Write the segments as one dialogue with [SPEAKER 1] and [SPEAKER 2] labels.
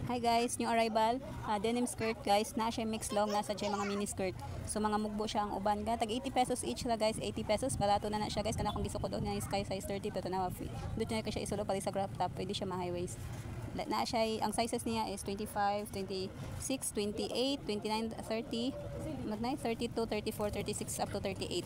[SPEAKER 1] Hi guys, new arrival, denim skirt guys, na siya mix long, nasa siya mga mini skirt. So mga mugbo siya ang uban ga, tag 80 pesos each la guys, 80 pesos, barato na siya guys, kana kung gusto ko doon na sky size 30 to na free. Doon na siya isulo pali sa crop top, pwede siya ma high waist. Na siya, ang sizes niya is 25, 26, 28, 29, 30, 32, 34, 36 up to 38.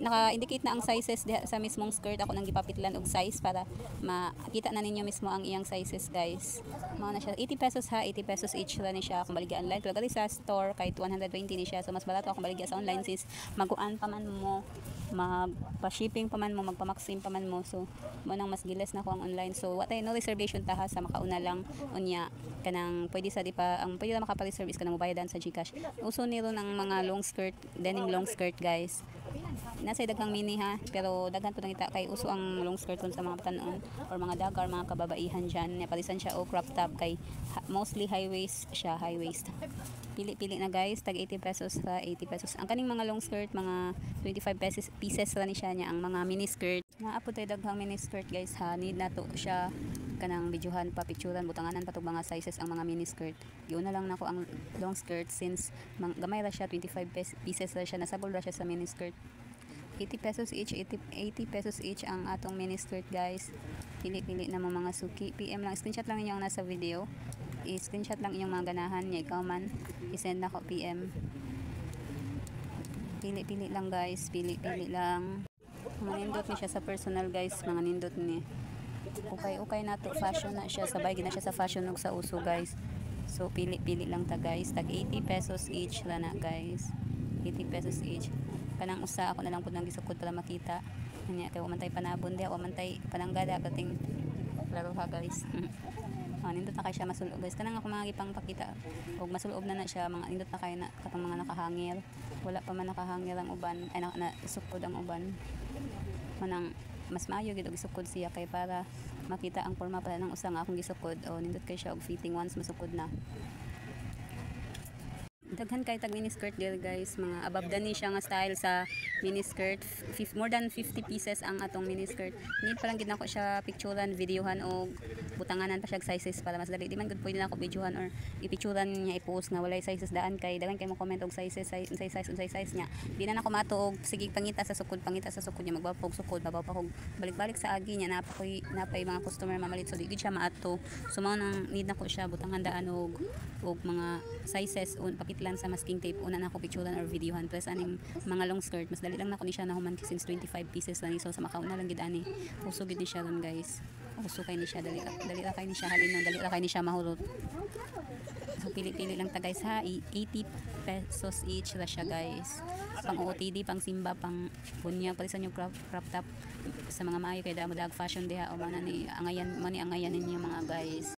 [SPEAKER 1] Naka-indicate na ang sizes sa mismong skirt. Ako nang gipapitlan og size para makita na ninyo mismo ang iyang sizes guys. Mao na siya 80 pesos ha, 80 pesos each ra ni siya kung baligya online. Pero gali sa store kahit 120 ni siya. So mas barato kung baligya sa online since maguan pa man mo, magpa-shipping pa man mo, magpa-maxim pa man mo. So mo nang mas giles na ko ang online. So what no reservation ta ha, sa makauna lang unya kanang pwede sa di pa ang pwede na makapa-reserve is kanang mubayadan sa GCash. Uso nilo ng mga long skirt, denim long skirt guys. Nasa daghang mini ha, pero daghan to nangita kay uso ang long skirt sa mga batanon or mga dagar, mga kababaihan diyan. Napalisan siya o crop top kay mostly high waist siya, high waist. Pili-pili na guys, tag 80 pesos sa 80 pesos. Ang kaning mga long skirt, mga 25 pieces ra ni siya niya. Ang mga mini skirt, naapod tay daghang mini skirt guys ha, need na to siya kanang videohan pa, picturean, butanganan pa tong mga sizes ang mga mini skirt. Giuna lang nako ang long skirt since gamay ra siya, 25 pieces ra siya, nasabol ra siya sa mini skirt. 80 pesos each, 80 pesos each ang atong mini skirt guys. Pili-pili na mga suki. PM lang, screenshot lang inyong nasa video. I-screenshot lang inyong mga ganahan niya, ikaw man i-send na ko PM. Pili-pili lang guys, pili-pili lang. Mga nindot ni siya sa personal guys, mga nindot ni. Okay na to, fashion na siya, sabay gina siya sa fashion ug sa uso guys. So pili-pili lang ta guys, tag 80 pesos each ra na guys. 80 pesos each. Kanang usa ako na lang pud nang gisukod para makita. Nya kay wa man tay panabon dia, wa man tay pananggada kating laro ha guys. Nindot na kay siya masulob guys. Kanang ako mga gipang pakita og masulob na siya, mga nindot na kay na katong mga nakahangir. Wala pa man nakahangir ang uban, ay na sukod ang uban. Manang mas maayo gid og isukod siya kay para makita ang forma pala ng usa nga akong gisukod. O nindot kay siya og fitting once masukod na. Daghan kay tag mini skirt girl guys, mga above dani siya nga style sa mini skirt. More than 50 pieces ang atong mini skirt. Need pa lang gid nako siya picturean, videohan og butanganan pa siya sizes para mas dali. Di man gud pwede nako videohan or ipicturean niya, i-post nga walay sizes daan kay daghan kay mo comment og sizes, unsay size niya. Di na nako mato og sige pangita sa sukod niya, magbapog sukod, babaw pa og balik-balik sa agi niya. Napay mga customer mamalit, so di gid siya maato. So mao nang need nako siya butangan daan og mga sizes pakitlan sa masking tape. Una na ako picturean or videohan. Plus aning mga long skirt, mas dali lang na ko ni siya nahuman since 25 pieces lang. So sa makauna lang gid ani. Uso gid ni siya ron guys. Uso kay ni siya, dali ra kay ni siya halin, dali ra kay ni siya mahulot. So pili-pili lang ta guys ha, 80 pesos each ra siya guys. Pang OOTD, pang simba, pang bunya, palisan yung crop top sa mga maayo kay damo dag fashion diha o man ni angayan ninyo mga guys.